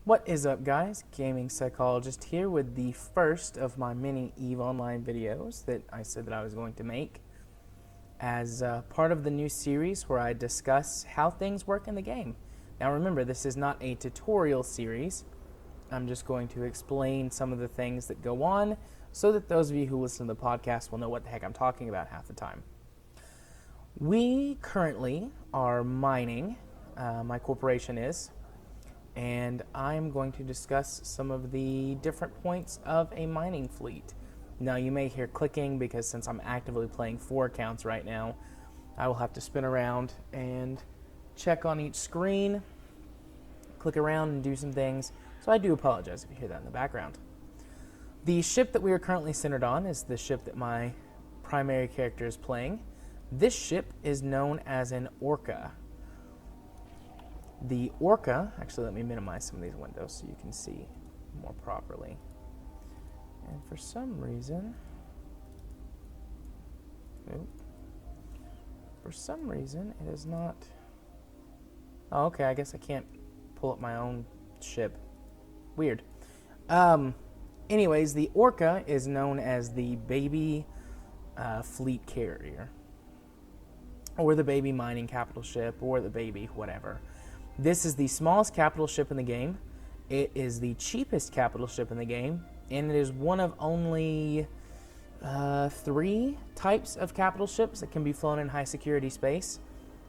What is up, guys? Gaming Psychologist here with the first of my many EVE Online videos that I said that I was going to make as part of the new series where I discuss how things work in the game. Now remember, this is not a tutorial series. I'm just going to explain some of the things that go on so that those of you who listen to the podcast will know what the heck I'm talking about half the time. We currently are mining, my corporation is, and I'm going to discuss some of the different points of a mining fleet. Now you may hear clicking because since I'm actively playing 4 accounts right now, I will have to spin around and check on each screen, click around and do some things, so I do apologize if you hear that in the background. The ship that we are currently centered on is the ship that my primary character is playing. This ship is known as an Orca. The Orca, actually let me minimize some of these windows so you can see more properly. And for some reason, it is not, oh okay, I guess I can't pull up my own ship. Weird. Anyways, the Orca is known as the baby fleet carrier, or the baby mining capital ship, or the baby whatever. This is the smallest capital ship in the game. It is the cheapest capital ship in the game, and it is one of only 3 types of capital ships that can be flown in high security space,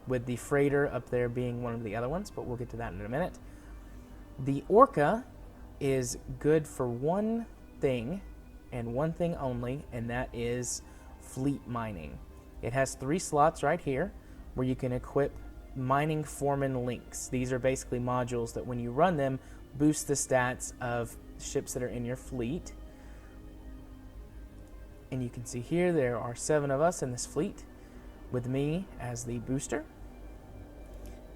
with the freighter up there being one of the other ones, but we'll get to that in a minute. The Orca is good for one thing, and one thing only, and that is fleet mining. It has 3 slots right here where you can equip mining foreman links. These are basically modules that when you run them, boost the stats of ships that are in your fleet. And you can see here there are 7 of us in this fleet, with me as the booster.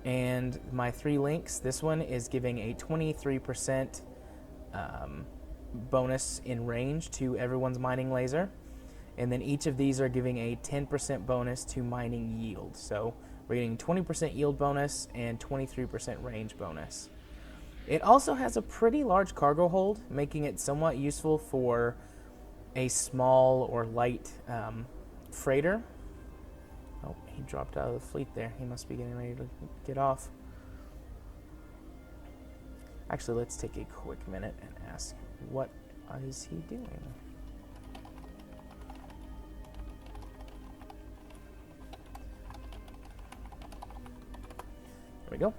And my 3 links, this one is giving a 23% bonus in range to everyone's mining laser. And then each of these are giving a 10% bonus to mining yield. So we're getting 20% yield bonus and 23% range bonus. It also has a pretty large cargo hold, making it somewhat useful for a small or light freighter. Oh, he dropped out of the fleet there. He must be getting ready to get off. Actually, let's take a quick minute and ask, what is he doing? There we go.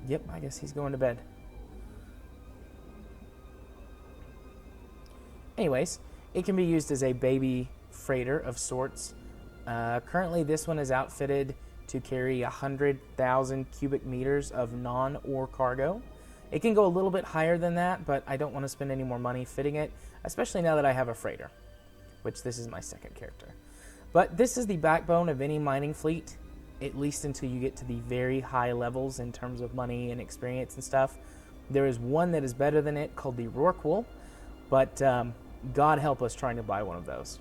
Yep, I guess he's going to bed. Anyways, it can be used as a baby freighter of sorts. Currently, this one is outfitted to carry 100,000 cubic meters of non-ore cargo. It can go a little bit higher than that, but I don't want to spend any more money fitting it, especially now that I have a freighter, which this is my second character. But this is the backbone of any mining fleet, at least until you get to the very high levels in terms of money and experience and stuff. There is one that is better than it called the Rorqual, but God help us trying to buy one of those.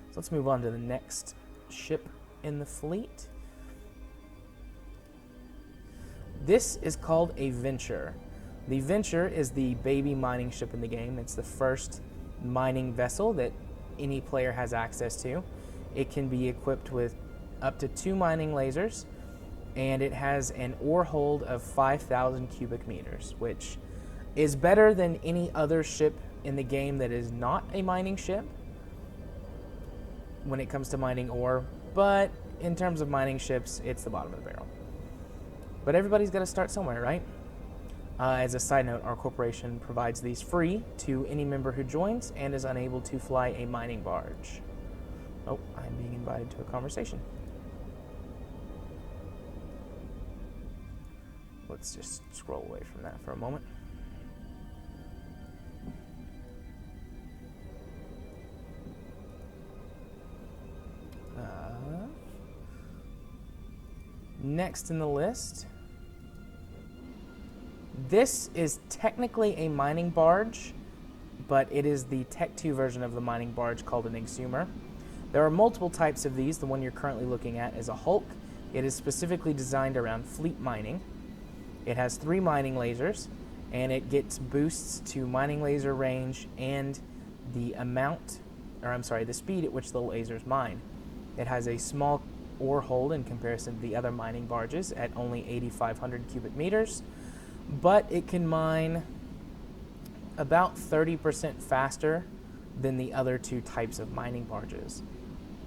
So let's move on to the next ship in the fleet. This is called a Venture. The Venture is the baby mining ship in the game. It's the first mining vessel that any player has access to. It can be equipped with up to 2 mining lasers, and it has an ore hold of 5,000 cubic meters, which is better than any other ship in the game that is not a mining ship when it comes to mining ore, but in terms of mining ships, it's the bottom of the barrel. But everybody's got to start somewhere, right? As a side note, our corporation provides these free to any member who joins and is unable to fly a mining barge. Oh, I'm being invited to a conversation. Let's just scroll away from that for a moment. Next in the list, this is technically a mining barge, but it is the Tech 2 version of the mining barge called an exhumer. There are multiple types of these. The one you're currently looking at is a Hulk. It is specifically designed around fleet mining. It has 3 mining lasers, and it gets boosts to mining laser range and the the speed at which the lasers mine. It has a small ore hold in comparison to the other mining barges at only 8,500 cubic meters, but it can mine about 30% faster than the other 2 types of mining barges.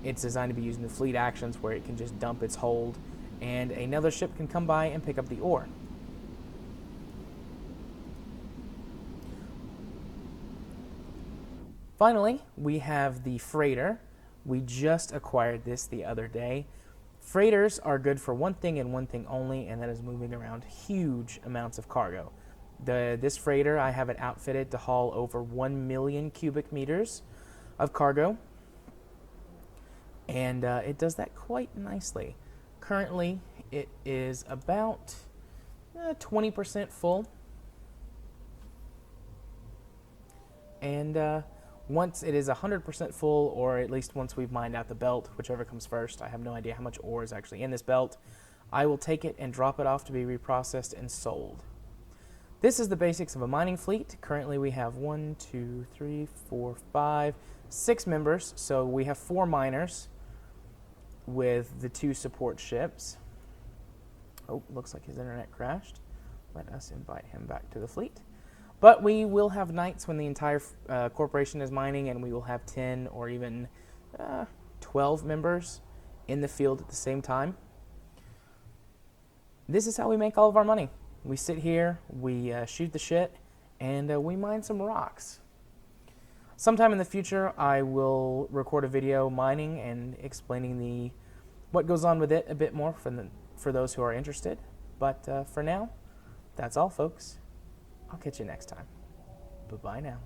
It's designed to be used in fleet actions where it can just dump its hold and another ship can come by and pick up the ore. Finally, we have the freighter. We just acquired this the other day. Freighters are good for one thing and one thing only, and that is moving around huge amounts of cargo. This freighter, I have it outfitted to haul over 1 million cubic meters of cargo, and it does that quite nicely. Currently, it is about 20% full, and once it is 100% full, or at least once we've mined out the belt, whichever comes first, I have no idea how much ore is actually in this belt, I will take it and drop it off to be reprocessed and sold. This is the basics of a mining fleet. Currently we have 1, 2, 3, 4, 5, 6 members, so we have 4 miners with the 2 support ships. Oh, looks like his internet crashed. Let us invite him back to the fleet. But we will have nights when the entire corporation is mining, and we will have 10 or even 12 members in the field at the same time. This is how we make all of our money. We sit here, we shoot the shit, and we mine some rocks. Sometime in the future, I will record a video mining and explaining what goes on with it a bit more for those who are interested. But for now, that's all, folks. I'll catch you next time. Bye-bye now.